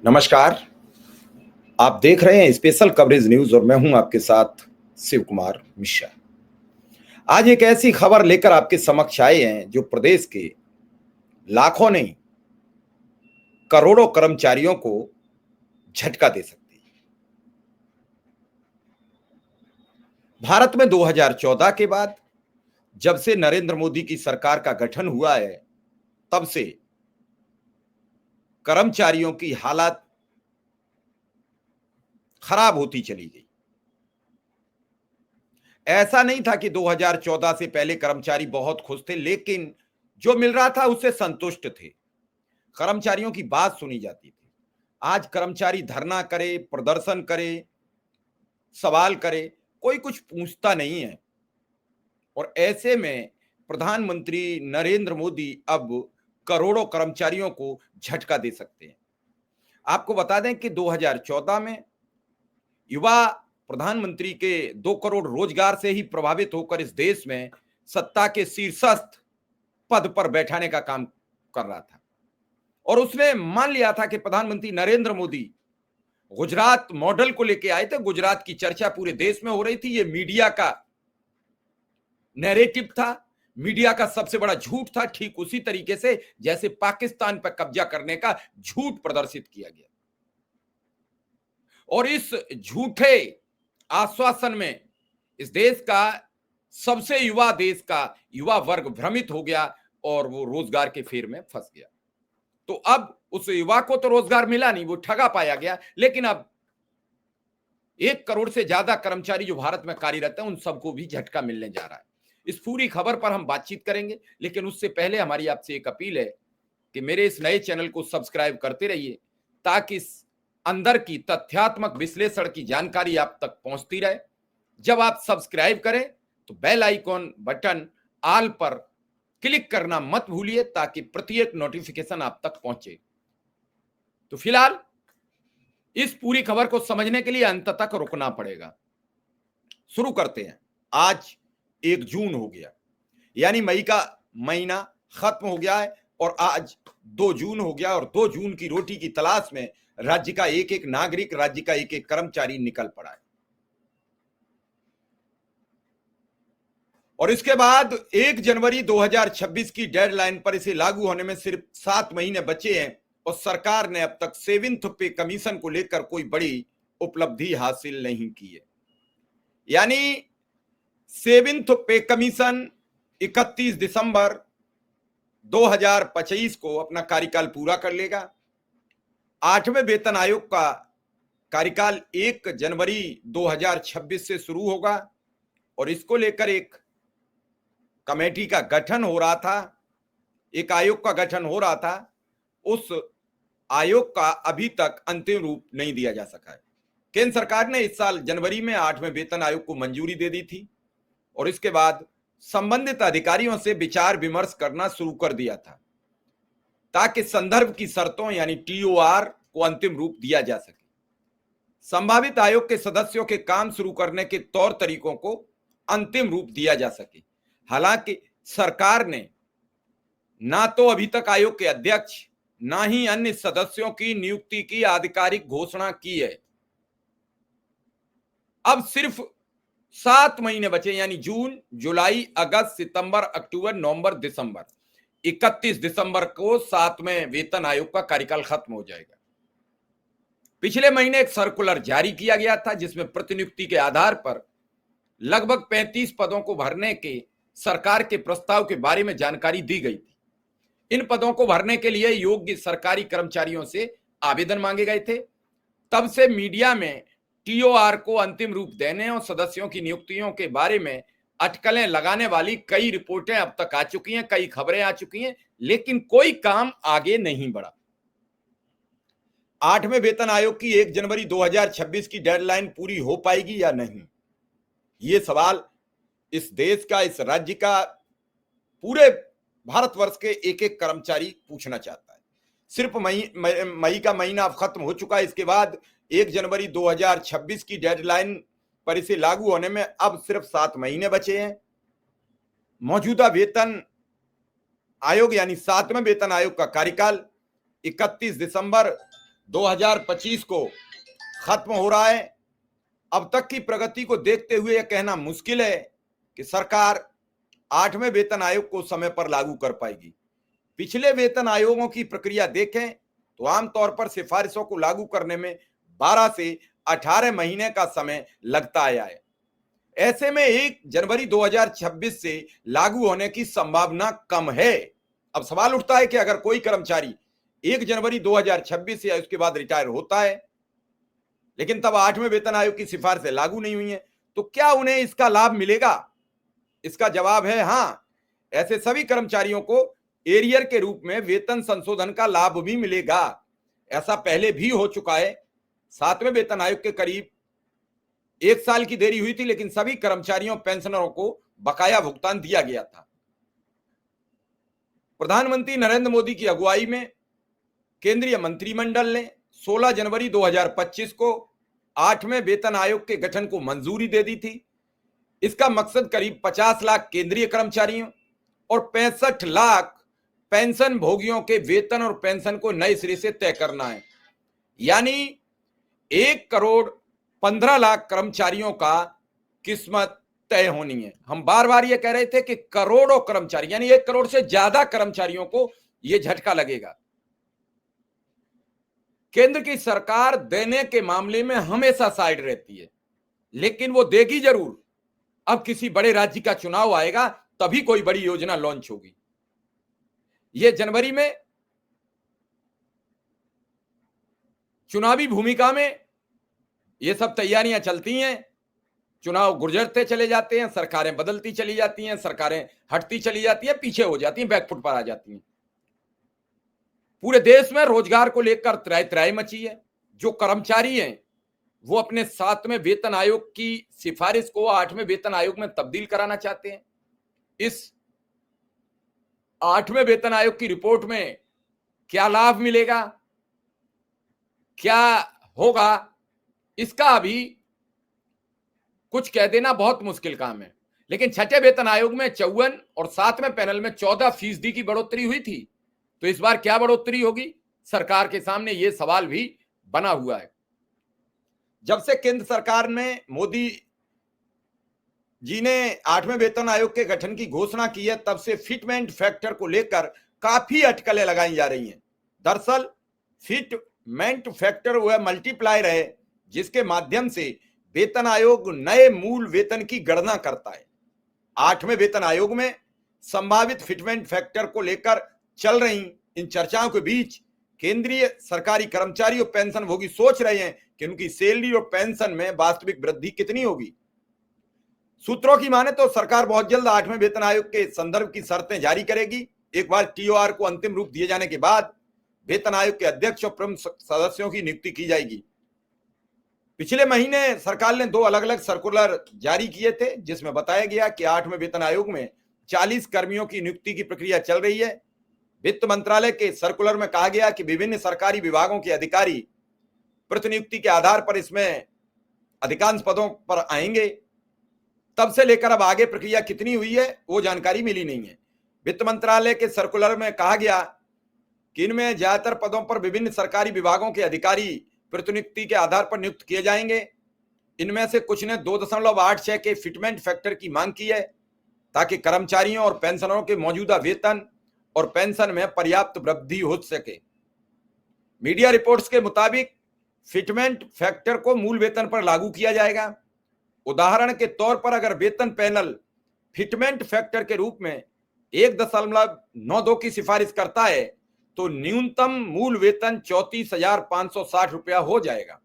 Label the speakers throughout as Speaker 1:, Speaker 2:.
Speaker 1: नमस्कार। आप देख रहे हैं स्पेशल कवरेज न्यूज और मैं हूं आपके साथ शिव कुमार मिश्रा। आज एक ऐसी खबर लेकर आपके समक्ष आए हैं जो प्रदेश के लाखों नहीं करोड़ों कर्मचारियों को झटका दे सकती है। भारत में 2014 के बाद जब से नरेंद्र मोदी की सरकार का गठन हुआ है, तब से कर्मचारियों की हालत खराब होती चली गई। ऐसा नहीं था कि 2014 से पहले कर्मचारी बहुत खुश थे, लेकिन जो मिल रहा था उससे संतुष्ट थे। कर्मचारियों की बात सुनी जाती थी। आज कर्मचारी धरना करे, प्रदर्शन करे, सवाल करे, कोई कुछ पूछता नहीं है। और ऐसे में प्रधानमंत्री नरेंद्र मोदी अब करोड़ों कर्मचारियों को झटका दे सकते हैं। आपको बता दें कि 2014 में युवा प्रधानमंत्री के 2 करोड़ रोजगार से ही प्रभावित होकर इस देश में सत्ता के शीर्षस्थ पद पर बैठाने का काम कर रहा था। और उसने मान लिया था कि प्रधानमंत्री नरेंद्र मोदी गुजरात मॉडल को लेकर आए थे। गुजरात की चर्चा पूरे देश में हो रही थी। ये मीडिया का नैरेटिव था, मीडिया का सबसे बड़ा झूठ था, ठीक उसी तरीके से जैसे पाकिस्तान पर कब्जा करने का झूठ प्रदर्शित किया गया। और इस झूठे आश्वासन में इस देश का सबसे युवा देश का युवा वर्ग भ्रमित हो गया और वो रोजगार के फेर में फंस गया। तो अब उस युवा को तो रोजगार मिला नहीं, वो ठगा पाया गया। लेकिन अब 1 करोड़ से ज्यादा कर्मचारी जो भारत में कार्यरत हैं, उन सबको भी झटका मिलने जा रहा है। इस पूरी खबर पर हम बातचीत करेंगे, लेकिन उससे पहले हमारी आपसे एक अपील है कि मेरे इस नए चैनल को सब्सक्राइब करते रहिए, ताकि इस अंदर की तथ्यात्मक विश्लेषण की जानकारी आप तक पहुंचती रहे। जब आप सब्सक्राइब करें तो बेल आइकॉन बटन ऑल पर क्लिक करना मत भूलिए, ताकि प्रत्येक नोटिफिकेशन आप तक पहुंचे। तो फिलहाल इस पूरी खबर को समझने के लिए अंत तक रुकना पड़ेगा। शुरू करते हैं। आज 1 जून हो गया, यानी मई का महीना खत्म हो गया है और आज 2 जून हो गया। और 2 जून की रोटी की तलाश में राज्य का एक एक नागरिक, राज्य का एक एक कर्मचारी निकल पड़ा है। और इसके बाद 1 जनवरी 2026 की डेडलाइन पर इसे लागू होने में सिर्फ 7 महीने बचे हैं और सरकार ने अब तक 7th पे कमीशन को लेकर कोई बड़ी उपलब्धि हासिल नहीं की है। यानी 7th पे कमीशन 31 दिसंबर 2025 को अपना कार्यकाल पूरा कर लेगा। 8वें वेतन आयोग का कार्यकाल 1 जनवरी 2026 से शुरू होगा और इसको लेकर एक कमेटी का गठन हो रहा था, एक आयोग का गठन हो रहा था। उस आयोग का अभी तक अंतिम रूप नहीं दिया जा सका है। केंद्र सरकार ने इस साल जनवरी में 8वें वेतन आयोग को मंजूरी दे दी थी और इसके बाद संबंधित अधिकारियों से विचार विमर्श करना शुरू कर दिया था, ताकि संदर्भ की शर्तों यानी टीओआर को अंतिम रूप दिया जा सके। संभावित आयोग के सदस्यों के काम शुरू करने के तौर तरीकों को अंतिम रूप दिया जा सके। हालांकि सरकार ने ना तो अभी तक आयोग के अध्यक्ष, ना ही अन्य सदस्यों की नियुक्ति की आधिकारिक घोषणा की है। अब सिर्फ 7 महीने बचे, यानी जून, जुलाई, अगस्त, सितंबर, अक्टूबर, नवंबर, दिसंबर। 31 दिसंबर को 7वें वेतन आयोग का कार्यकाल खत्म हो जाएगा। पिछले महीने एक सर्कुलर जारी किया गया था, जिसमें प्रतिनियुक्ति के आधार पर लगभग 35 पदों को भरने के सरकार के प्रस्ताव के बारे में जानकारी दी गई थी। इन पदों को भरने के लिए योग्य सरकारी कर्मचारियों से आवेदन मांगे गए थे। तब से मीडिया में टीओआर को अंतिम रूप देने और सदस्यों की नियुक्तियों के बारे में अटकलें लगाने वाली कई रिपोर्टें अब तक आ चुकी हैं, कई खबरें आ चुकी हैं, लेकिन कोई काम आगे नहीं बढ़ा। 8वें वेतन आयोग की 1 जनवरी 2026 की डेडलाइन पूरी हो पाएगी या नहीं, ये सवाल इस देश का, इस राज्य का, पूरे भारतवर्ष के एक एक कर्मचारी पूछना चाहता है। सिर्फ मई का महीना अब खत्म हो चुका है। इसके बाद 1 जनवरी 2026 की डेडलाइन पर इसे लागू होने में अब सिर्फ 7 महीने बचे हैं। मौजूदा वेतन आयोग यानी 7वें वेतन आयोग का कार्यकाल 31 दिसंबर 2025 को खत्म हो रहा है। अब तक की प्रगति को देखते हुए यह कहना मुश्किल है कि सरकार 8वें वेतन आयोग को समय पर लागू कर पाएगी। पिछले वेतन आयोगों की प्रक्रिया देखें तो आमतौर पर सिफारिशों को लागू करने में 12 से 18 महीने का समय लगता आया है। ऐसे में 1 जनवरी 2026 से लागू होने की संभावना कम है। अब सवाल उठता है कि अगर कोई कर्मचारी 1 जनवरी 2026 या उसके बाद रिटायर होता है, लेकिन तब 8वें वेतन आयोग की सिफारिशें लागू नहीं हुई हैं, तो क्या उन्हें इसका लाभ मिलेगा? इसका जवाब है हां। ऐसे सभी कर्मचारियों को एरियर के रूप में वेतन संशोधन का लाभ भी मिलेगा। ऐसा पहले भी हो चुका है। 7वें वेतन आयोग के करीब 1 साल की देरी हुई थी, लेकिन सभी कर्मचारियों पेंशनरों को बकाया भुगतान दिया गया था। प्रधानमंत्री नरेंद्र मोदी की अगुवाई में केंद्रीय मंत्रिमंडल ने 16 जनवरी 2025 को 8वें वेतन आयोग के गठन को मंजूरी दे दी थी। इसका मकसद करीब 50 लाख केंद्रीय कर्मचारियों और 65 लाख पेंशन भोगियों के वेतन और पेंशन को नए सिरे से तय करना है। यानी 1 करोड़ 15 लाख कर्मचारियों का किस्मत तय होनी है। हम बार बार ये कह रहे थे कि करोड़ों कर्मचारी, यानी 1 करोड़ से ज्यादा कर्मचारियों को यह झटका लगेगा। केंद्र की सरकार देने के मामले में हमेशा साइड रहती है, लेकिन वो देगी जरूर। अब किसी बड़े राज्य का चुनाव आएगा तभी कोई बड़ी योजना लॉन्च होगी। यह जनवरी में चुनावी भूमिका में ये सब तैयारियां चलती हैं। चुनाव गुजरते चले जाते हैं, सरकारें बदलती चली जाती हैं, सरकारें हटती चली जाती हैं, पीछे हो जाती हैं, बैकफुट पर आ जाती हैं। पूरे देश में रोजगार को लेकर त्राही त्राही मची है। जो कर्मचारी हैं वो अपने 7वें वेतन आयोग की सिफारिश को 8वें वेतन आयोग में तब्दील कराना चाहते हैं। इस 8वें वेतन आयोग की रिपोर्ट में क्या लाभ मिलेगा, क्या होगा, इसका अभी कुछ कह देना बहुत मुश्किल काम है। लेकिन 6ठे वेतन आयोग में 54 और 7वें पैनल में 14% की बढ़ोतरी हुई थी। तो इस बार क्या बढ़ोतरी होगी, सरकार के सामने यह सवाल भी बना हुआ है। जब से केंद्र सरकार ने मोदी जी ने 8वें वेतन आयोग के गठन की घोषणा की है, तब से फिटमेंट फैक्टर को लेकर काफी अटकलें लगाई जा रही हैं। दरअसल फिटमेंट फैक्टर वह मल्टीप्लायर है जिसके माध्यम से वेतन आयोग नए मूल वेतन की गणना करता है। 8वें वेतन आयोग में संभावित फिटमेंट फैक्टर को लेकर चल रही इन चर्चाओं के बीच केंद्रीय सरकारी कर्मचारी और पेंशन भोगी सोच रहे हैं कि उनकी सैलरी और पेंशन में वास्तविक वृद्धि कितनी होगी। सूत्रों की माने तो सरकार बहुत जल्द 8वें वेतन आयोग के संदर्भ की शर्तें जारी करेगी। एक बार टीओआर को अंतिम रूप दिए जाने के बाद वेतन आयोग के अध्यक्ष और प्रमुख सदस्यों की नियुक्ति की जाएगी। पिछले महीने सरकार ने 2 अलग अलग सर्कुलर जारी किए थे, जिसमें बताया गया कि 8वें वेतन आयोग में 40 कर्मियों की नियुक्ति की प्रक्रिया चल रही है। वित्त मंत्रालय के सर्कुलर में कहा गया कि विभिन्न सरकारी विभागों के अधिकारी प्रतिनियुक्ति के आधार पर इसमें अधिकांश पदों पर आएंगे। तब से लेकर अब आगे प्रक्रिया कितनी हुई है वो जानकारी मिली नहीं है। वित्त मंत्रालय के सर्कुलर में कहा गया कि इनमें ज्यादातर पदों पर विभिन्न सरकारी विभागों के अधिकारी प्रतिनियुक्ति के आधार पर नियुक्त किए जाएंगे। इनमें से कुछ ने 2.86 के फिटमेंट फैक्टर की मांग की है ताकि कर्मचारियों और पेंशनरों के मौजूदा वेतन और पेंशन में पर्याप्त वृद्धि हो सके। मीडिया रिपोर्ट्स के मुताबिक फिटमेंट फैक्टर को मूल वेतन पर लागू किया जाएगा। उदाहरण के तौर पर अगर वेतन पैनल फिटमेंट फैक्टर के रूप में 1.92 की सिफारिश करता है तो न्यूनतम मूल वेतन 34,560 रुपया हो जाएगा।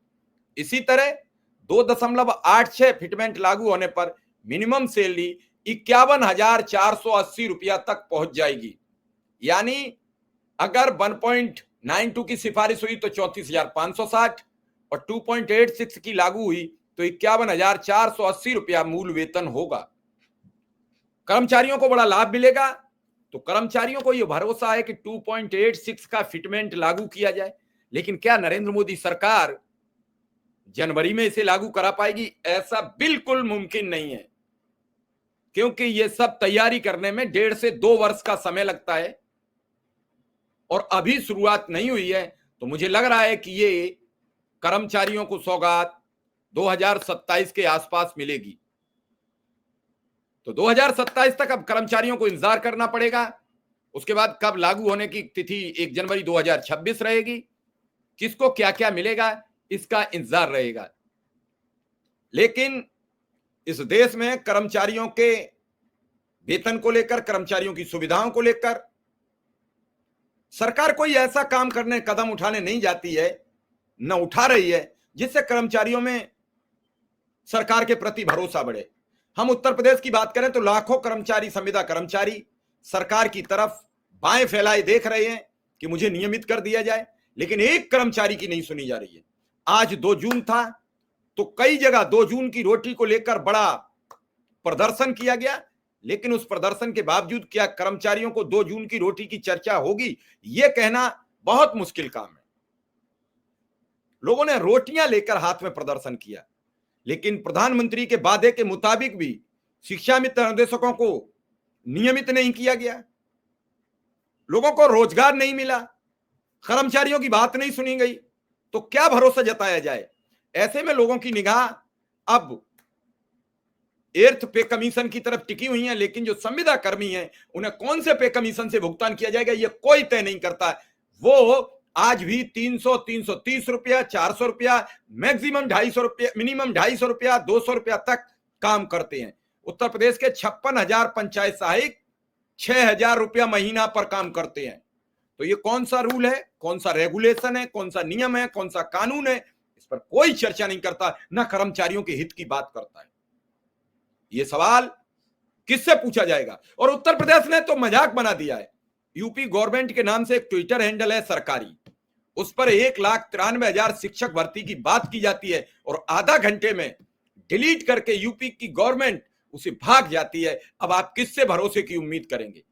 Speaker 1: इसी तरह 2.86 फिटमेंट लागू होने पर मिनिमम सैलरी 51,480 रुपया तक पहुंच जाएगी। यानी अगर 1.92 की सिफारिश हुई तो 34,560 और 2.86 की लागू हुई तो 51,480 रुपया मूल वेतन होगा। कर्मचारियों को बड़ा लाभ मिलेगा। तो कर्मचारियों को यह भरोसा है कि 2.86 का फिटमेंट लागू किया जाए। लेकिन क्या नरेंद्र मोदी सरकार जनवरी में इसे लागू करा पाएगी? ऐसा बिल्कुल मुमकिन नहीं है, क्योंकि यह सब तैयारी करने में 1.5 से 2 वर्ष का समय लगता है और अभी शुरुआत नहीं हुई है। तो मुझे लग रहा है कि ये कर्मचारियों को सौगात 2027 के आसपास मिलेगी। तो 2027 तक अब कर्मचारियों को इंतजार करना पड़ेगा। उसके बाद कब लागू होने की तिथि 1 जनवरी 2026 रहेगी, किसको क्या क्या मिलेगा इसका इंतजार रहेगा। लेकिन इस देश में कर्मचारियों के वेतन को लेकर, कर्मचारियों की सुविधाओं को लेकर सरकार कोई ऐसा काम करने, कदम उठाने नहीं जाती है, न उठा रही है, जिससे कर्मचारियों में सरकार के प्रति भरोसा बढ़े। हम उत्तर प्रदेश की बात करें तो लाखों कर्मचारी, संविदा कर्मचारी सरकार की तरफ बाएं फैलाए देख रहे हैं कि मुझे नियमित कर दिया जाए, लेकिन एक कर्मचारी की नहीं सुनी जा रही है। आज 2 जून था तो कई जगह 2 जून की रोटी को लेकर बड़ा प्रदर्शन किया गया, लेकिन उस प्रदर्शन के बावजूद क्या कर्मचारियों को 2 जून की रोटी की चर्चा होगी, यह कहना बहुत मुश्किल काम है। लोगों ने रोटियां लेकर हाथ में प्रदर्शन किया, लेकिन प्रधानमंत्री के वादे के मुताबिक भी शिक्षा मित्र अनुदेशकों को नियमित नहीं किया गया, लोगों को रोजगार नहीं मिला, कर्मचारियों की बात नहीं सुनी गई, तो क्या भरोसा जताया जाए। ऐसे में लोगों की निगाह अब एर्थ पे कमीशन की तरफ टिकी हुई है, लेकिन जो संविदा कर्मी हैं उन्हें कौन से पे कमीशन से भुगतान किया जाएगा ये कोई तय नहीं करता। वो आज भी 300, 330 रुपया, 400 रुपया, मैक्सिमम 250 रुपया, मिनिमम 250 रुपया, 200 रुपया तक काम करते हैं। उत्तर प्रदेश के 56,000 पंचायत सहायक 6,000 रुपया महीना पर काम करते हैं। तो ये कौन सा रूल है, कौन सा रेगुलेशन है, कौन सा नियम है, कौन सा कानून है, इस पर कोई चर्चा नहीं करता, ना कर्मचारियों के हित की बात करता है। ये सवाल किससे पूछा जाएगा। और उत्तर प्रदेश ने तो मजाक बना दिया है। यूपी गवर्नमेंट के नाम से एक ट्विटर हैंडल है सरकारी, उस पर 1,93,000 शिक्षक भर्ती की बात की जाती है और आधा घंटे में डिलीट करके यूपी की गवर्नमेंट उसे भाग जाती है। अब आप किससे भरोसे की उम्मीद करेंगे।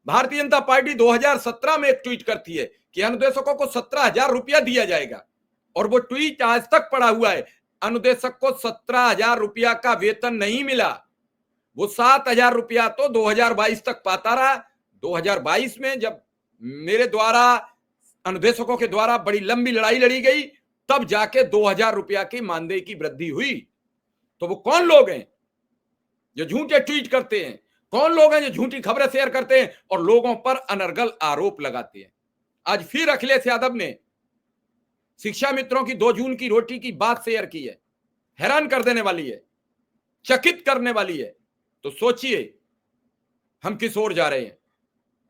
Speaker 1: भारतीय जनता पार्टी 2017 में एक ट्वीट करती है कि अनुदेशकों को 17,000 रुपया दिया जाएगा, और वो ट्वीट आज तक पड़ा हुआ है। अनुदेशक को 17,000 रुपया का वेतन नहीं मिला, वो 7,000 रुपया तो 2022 तक पाता रहा। 2022 में जब मेरे द्वारा, अनुदेशकों के द्वारा बड़ी लंबी लड़ाई लड़ी गई, तब जाके 2,000 रुपया की मानदेय की वृद्धि हुई। तो वो कौन लोग हैं जो झूठे ट्वीट करते हैं, कौन लोग हैं जो झूठी खबरें शेयर करते हैं और लोगों पर अनर्गल आरोप लगाते हैं। आज फिर अखिलेश यादव ने शिक्षा मित्रों की 2 जून की रोटी की बात शेयर की है। हैरान कर देने वाली है, चकित करने वाली है। तो सोचिए हम किस ओर जा रहे हैं,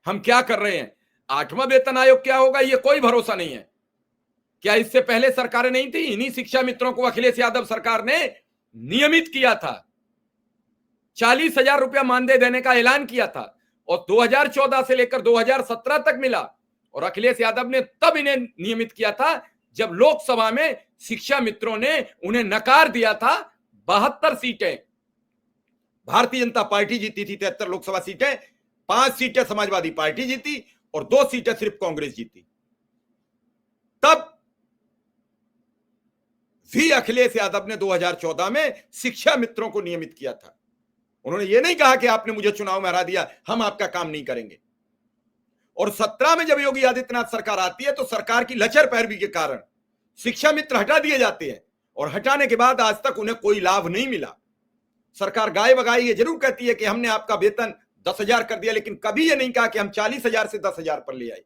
Speaker 1: हम क्या कर रहे हैं। 8वां वेतन आयोग क्या होगा ये कोई भरोसा नहीं है। क्या इससे पहले सरकारें नहीं थी, इन्हीं शिक्षा मित्रों को अखिलेश यादव सरकार ने नियमित किया था, 40,000 रुपया मानदेय देने का ऐलान किया था, और 2014 से लेकर 2017 तक मिला। और अखिलेश यादव ने तब इन्हें नियमित किया था जब लोकसभा में शिक्षा मित्रों ने उन्हें नकार दिया था। 72 सीटें भारतीय जनता पार्टी जीती थी, 73 लोकसभा सीटें, 5 सीटें समाजवादी पार्टी जीती और 2 सीटें सिर्फ कांग्रेस जीती। तब भी अखिलेश यादव ने 2014 में शिक्षा मित्रों को नियमित किया था। उन्होंने ये नहीं कहा कि आपने मुझे चुनाव में हरा दिया, हम आपका काम नहीं करेंगे। और 17 में जब योगी आदित्यनाथ सरकार आती है तो सरकार की लचर पैरवी के कारण शिक्षा मित्र हटा दिए जाते हैं, और हटाने के बाद आज तक उन्हें कोई लाभ नहीं मिला। सरकार गाय बगाई ये जरूर कहती है कि हमने आपका वेतन 10,000 कर दिया, लेकिन कभी ये नहीं कहा कि हम 40,000 से 10,000 पर ले आए।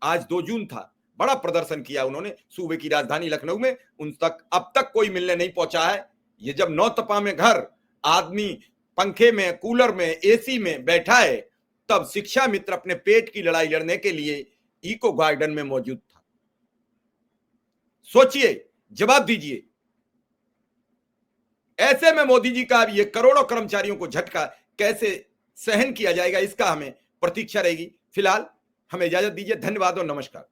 Speaker 1: आज 2 जून था, बड़ा प्रदर्शन किया उन्होंने सूबे की राजधानी लखनऊ में, उन तक अब तक कोई मिलने नहीं पहुंचा है। ये जब नौतपा में घर आदमी पंखे में, कूलर में, एसी में बैठा है, तब शिक्षा मित्र अपने पेट की लड़ाई लड़ने के लिए इको गार्डन में मौजूद था। सोचिए, जवाब दीजिए। ऐसे में मोदी जी का ये करोड़ों कर्मचारियों को झटका कैसे सहन किया जाएगा, इसका हमें प्रतीक्षा रहेगी। फिलहाल हमें इजाजत दीजिए। धन्यवाद और नमस्कार।